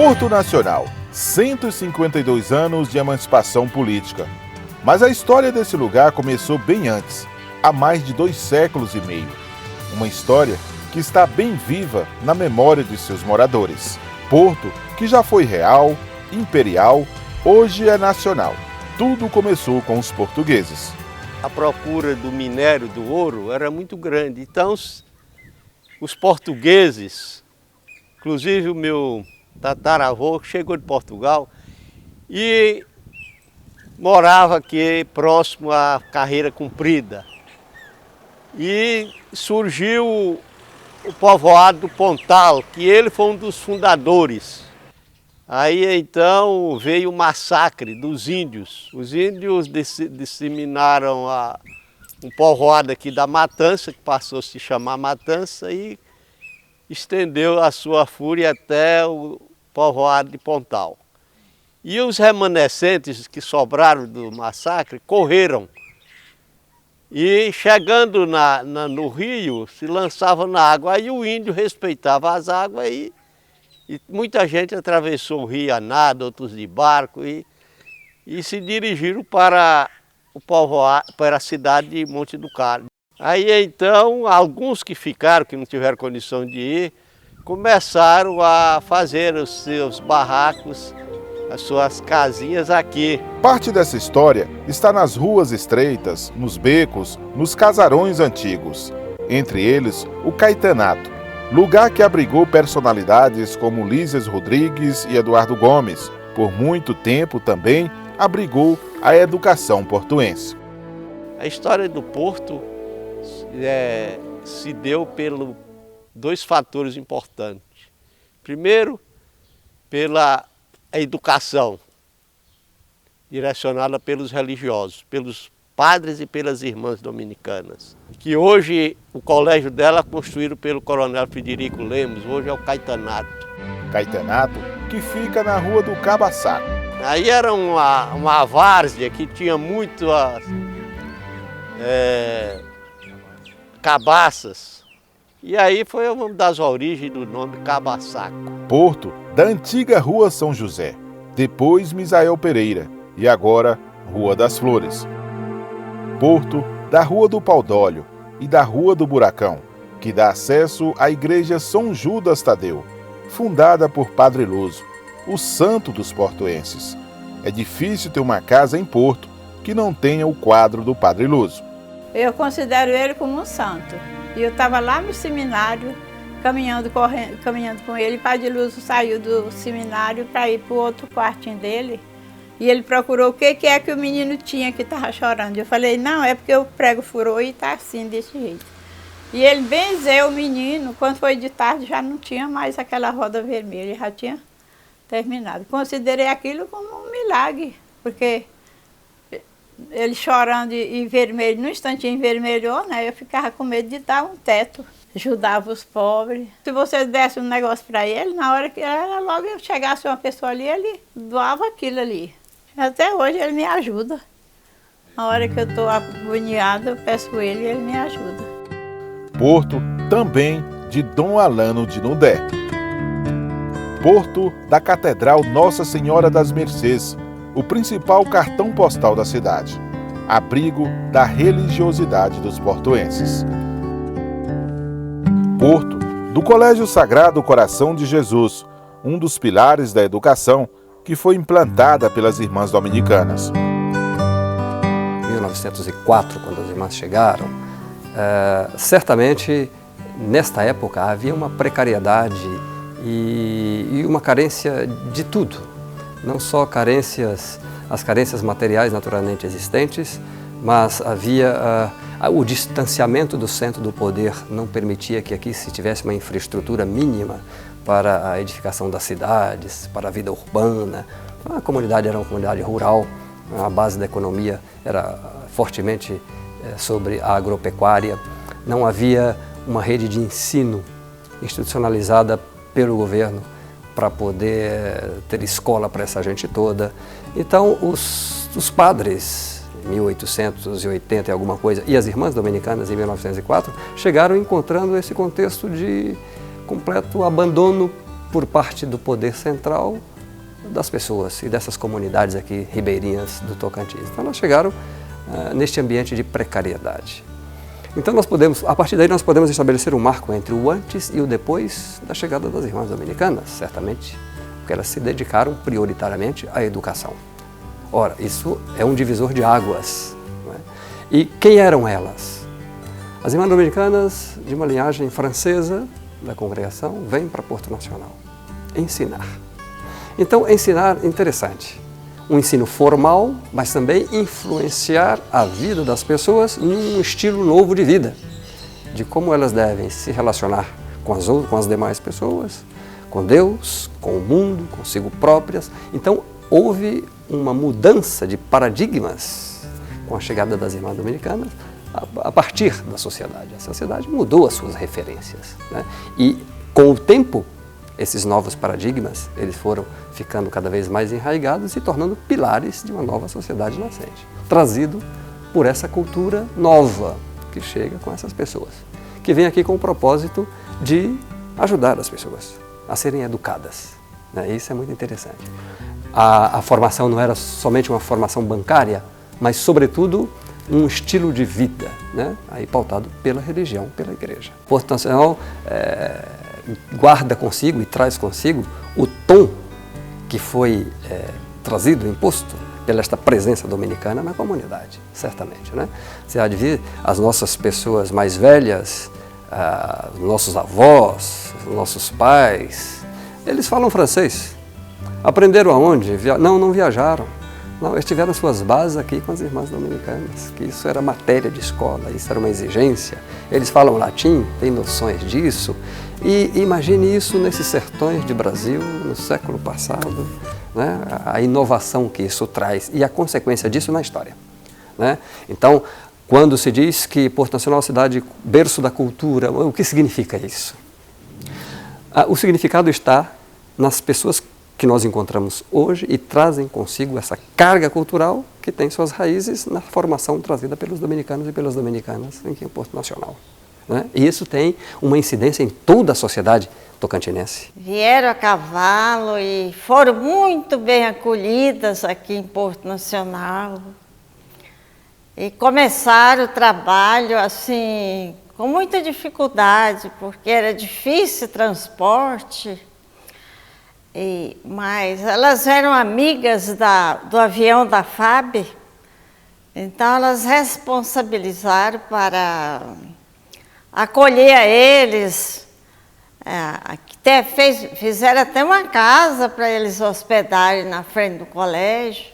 Porto Nacional, 152 anos de emancipação política. Mas a história desse lugar começou bem antes, há mais de 2 séculos e meio. Uma história que está bem viva na memória de seus moradores. Porto, que já foi real, imperial, hoje é nacional. Tudo começou com os portugueses. A procura do minério do ouro era muito grande, então os portugueses, inclusive o meu tataravô, chegou de Portugal e morava aqui próximo à Carreira Comprida. E surgiu o povoado do Pontal, que ele foi um dos fundadores. Aí então veio o massacre dos índios. Os índios disseminaram um povoado aqui da Matança, que passou a se chamar Matança, e estendeu a sua fúria até o povoado de Pontal. E os remanescentes que sobraram do massacre correram. E chegando no rio, se lançavam na água. Aí o índio respeitava as águas e muita gente atravessou o rio a nado, outros de barco e se dirigiram para o povoado, para a cidade de Monte do Carmo. Aí então, alguns que ficaram, que não tiveram condição de ir, começaram a fazer os seus barracos, as suas casinhas aqui. Parte dessa história está nas ruas estreitas, nos becos, nos casarões antigos. Entre eles, o Caetanato, lugar que abrigou personalidades como Lísias Rodrigues e Eduardo Gomes. Por muito tempo também abrigou a educação portuense. A história do Porto se deu pelos 2 fatores importantes. Primeiro, pela educação direcionada pelos religiosos, pelos padres e pelas irmãs dominicanas, que hoje o colégio dela construído pelo coronel Frederico Lemos, hoje é o Caetanato. Caetanato, que fica na rua do Cabaçaco. Aí era uma várzea que tinha muitas cabaças, e aí foi uma das origens do nome Cabaçaco. Porto, da antiga Rua São José, depois Misael Pereira e agora Rua das Flores. Porto, da Rua do Paudólio e da Rua do Buracão, que dá acesso à Igreja São Judas Tadeu, fundada por Padre Luso, o santo dos portuenses. É difícil ter uma casa em Porto que não tenha o quadro do Padre Luso. Eu considero ele como um santo. E eu estava lá no seminário, caminhando com ele. O Padre Luso saiu do seminário para ir para o outro quartinho dele. E ele procurou o que é que o menino tinha que estava chorando. Eu falei, não, é porque o prego furou e está assim, desse jeito. E ele benzeu o menino. Quando foi de tarde já não tinha mais aquela roda vermelha, já tinha terminado. Considerei aquilo como um milagre, porque ele chorando e vermelho, no instantinho envermelhou, né? Eu ficava com medo de dar um teto. Ajudava os pobres. Se você desse um negócio para ele, na hora que logo chegasse uma pessoa ali, ele doava aquilo ali. Até hoje ele me ajuda. Na hora que eu estou agoniada, eu peço ele e ele me ajuda. Porto, também de Dom Alano de Nudé. Porto, da Catedral Nossa Senhora das Mercês, o principal cartão postal da cidade. Abrigo da religiosidade dos portuenses. Porto, do Colégio Sagrado Coração de Jesus, um dos pilares da educação que foi implantada pelas irmãs dominicanas. Em 1904, quando as irmãs chegaram, certamente nesta época havia uma precariedade e uma carência de tudo. Não só as carências materiais naturalmente existentes, mas havia o distanciamento do centro do poder não permitia que aqui se tivesse uma infraestrutura mínima para a edificação das cidades, para a vida urbana. A comunidade era uma comunidade rural, a base da economia era fortemente sobre a agropecuária. Não havia uma rede de ensino institucionalizada pelo governo para poder ter escola para essa gente toda. Então, os padres, em 1880 e alguma coisa, e as irmãs dominicanas, em 1904, chegaram encontrando esse contexto de completo abandono por parte do poder central das pessoas e dessas comunidades aqui ribeirinhas do Tocantins. Então elas chegaram neste ambiente de precariedade. Então a partir daí nós podemos estabelecer um marco entre o antes e o depois da chegada das Irmãs Dominicanas, certamente, porque elas se dedicaram prioritariamente à educação. Ora, isso é um divisor de águas, não é? E quem eram elas? As Irmãs Dominicanas, de uma linhagem francesa da congregação, vêm para Porto Nacional ensinar. Então, ensinar, interessante. Um ensino formal, mas também influenciar a vida das pessoas num estilo novo de vida, de como elas devem se relacionar com as demais pessoas, com Deus, com o mundo, consigo próprias. Então, houve uma mudança de paradigmas com a chegada das Irmãs Dominicanas a partir da sociedade. A sociedade mudou as suas referências, né? E, com o tempo, esses novos paradigmas, eles foram ficando cada vez mais enraigados e tornando pilares de uma nova sociedade nascente, trazido por essa cultura nova que chega com essas pessoas, que vem aqui com o propósito de ajudar as pessoas a serem educadas, né? Isso é muito interessante. A formação não era somente uma formação bancária, mas, sobretudo, um estilo de vida, né? Aí pautado pela religião, pela igreja. Porto Nacional guarda consigo e traz consigo o tom que foi trazido, imposto pela esta presença dominicana na comunidade, certamente, né? Você há de ver as nossas pessoas mais velhas, nossos avós, nossos pais, eles falam francês. Aprenderam aonde? Não viajaram. Não, eles tiveram suas bases aqui com as Irmãs Dominicanas, que isso era matéria de escola, isso era uma exigência. Eles falam latim, têm noções disso. E imagine isso nesses sertões de Brasil, no século passado, né? A inovação que isso traz e a consequência disso na história, né? Então, quando se diz que Porto Nacional é uma cidade berço da cultura, o que significa isso? O significado está nas pessoas que nós encontramos hoje e trazem consigo essa carga cultural que tem suas raízes na formação trazida pelos dominicanos e pelas dominicanas aqui em Porto Nacional, né? E isso tem uma incidência em toda a sociedade tocantinense. Vieram a cavalo e foram muito bem acolhidas aqui em Porto Nacional. E começaram o trabalho assim, com muita dificuldade, porque era difícil o transporte. Mas elas eram amigas do avião da FAB, então elas responsabilizaram para acolher a eles, fizeram até uma casa para eles hospedarem na frente do colégio,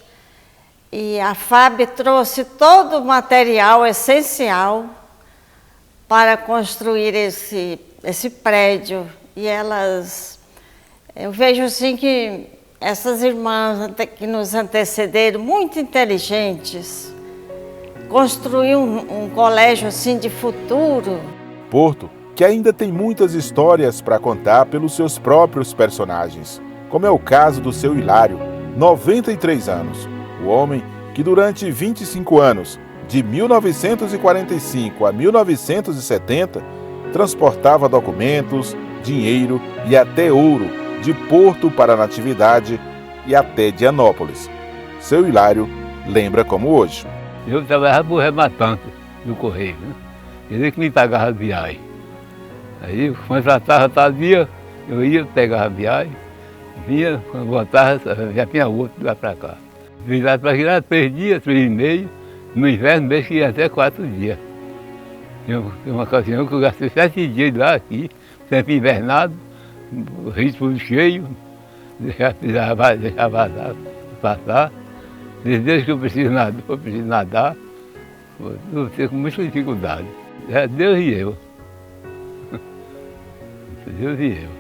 e a FAB trouxe todo o material essencial para construir esse prédio, e elas... Eu vejo assim que essas irmãs que nos antecederam, muito inteligentes, construíram um colégio assim de futuro. Porto, que ainda tem muitas histórias para contar pelos seus próprios personagens, como é o caso do seu Hilário, 93 anos, o homem que durante 25 anos, de 1945 a 1970, transportava documentos, dinheiro e até ouro de Porto para Natividade e até Dianópolis. Seu Hilário lembra como hoje. Eu trabalhava por rematante do Correio, né? Ele que me pagava a viagem. Aí, quando tratava tal dia, eu ia, pegava a viagem, vinha, quando voltava, já tinha outro lá para cá. Vim lá para aqui, 3 dias, 3 e meio, no inverno, mês que ia até 4 dias. Tem uma ocasião que eu gastei 7 dias lá aqui, sempre invernado, o rio tudo cheio, deixava passar. Desde que eu preciso nadar, eu tenho com muita dificuldade. É Deus e eu. Deus e eu.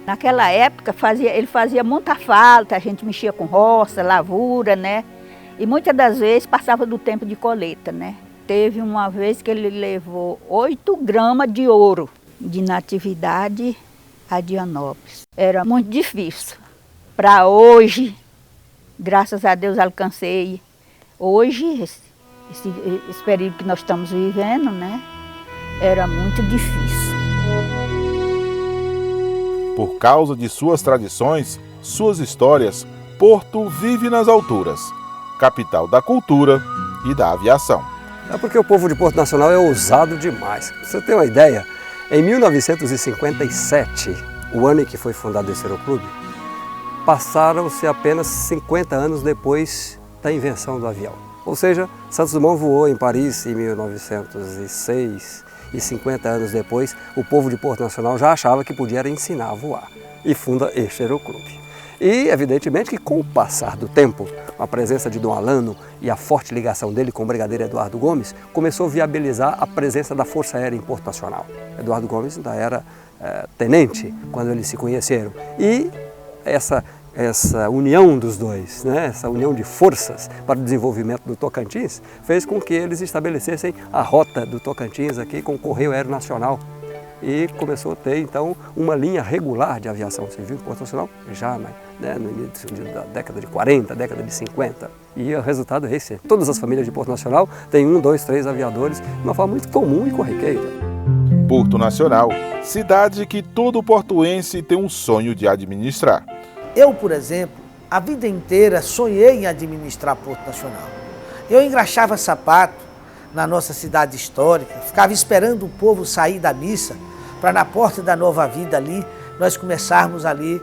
Naquela época ele fazia muita falta, a gente mexia com roça, lavoura, né? E muitas das vezes passava do tempo de colheita, né? Teve uma vez que ele levou 8 gramas de ouro de Natividade a Dianópolis. Era muito difícil. Para hoje, graças a Deus alcancei. Hoje, esse período que nós estamos vivendo, né? Era muito difícil. Por causa de suas tradições, suas histórias, Porto vive nas alturas, capital da cultura e da aviação. É porque o povo de Porto Nacional é ousado demais. Pra você ter uma ideia, em 1957, o ano em que foi fundado esse aeroclube, passaram-se apenas 50 anos depois da invenção do avião. Ou seja, Santos Dumont voou em Paris em 1906 e 50 anos depois o povo de Porto Nacional já achava que podia ensinar a voar e funda este aeroclube. E, evidentemente, que com o passar do tempo, a presença de Dom Alano e a forte ligação dele com o brigadeiro Eduardo Gomes, começou a viabilizar a presença da Força Aérea em Porto Nacional. Eduardo Gomes ainda era tenente quando eles se conheceram. E essa união dos dois, né, essa união de forças para o desenvolvimento do Tocantins, fez com que eles estabelecessem a rota do Tocantins aqui com o Correio Aéreo Nacional. E começou a ter, então, uma linha regular de aviação civil em Porto Nacional, já no início da década de 40, década de 50. E o resultado é esse. Todas as famílias de Porto Nacional têm 1, 2, 3 aviadores, de uma forma muito comum e corriqueira. Porto Nacional, cidade que todo portuense tem um sonho de administrar. Eu, por exemplo, a vida inteira sonhei em administrar Porto Nacional. Eu engraxava sapato na nossa cidade histórica, ficava esperando o povo sair da missa para na porta da Nova Vida ali, nós começarmos ali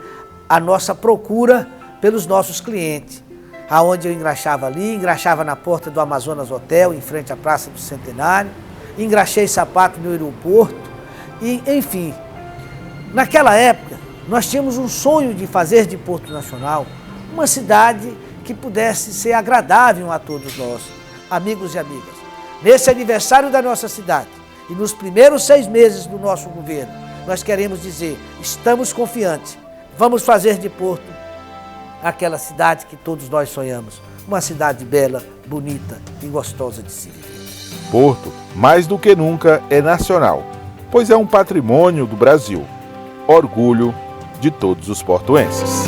a nossa procura pelos nossos clientes. Aonde eu engraxava ali, engraxava na porta do Amazonas Hotel, em frente à Praça do Centenário, engraxei sapato no aeroporto e, enfim, naquela época nós tínhamos um sonho de fazer de Porto Nacional uma cidade que pudesse ser agradável a todos nós, amigos e amigas. Nesse aniversário da nossa cidade e nos primeiros 6 meses do nosso governo, nós queremos dizer, estamos confiantes, vamos fazer de Porto aquela cidade que todos nós sonhamos, uma cidade bela, bonita e gostosa de se viver. Porto, mais do que nunca, é nacional, pois é um patrimônio do Brasil, orgulho de todos os portuenses.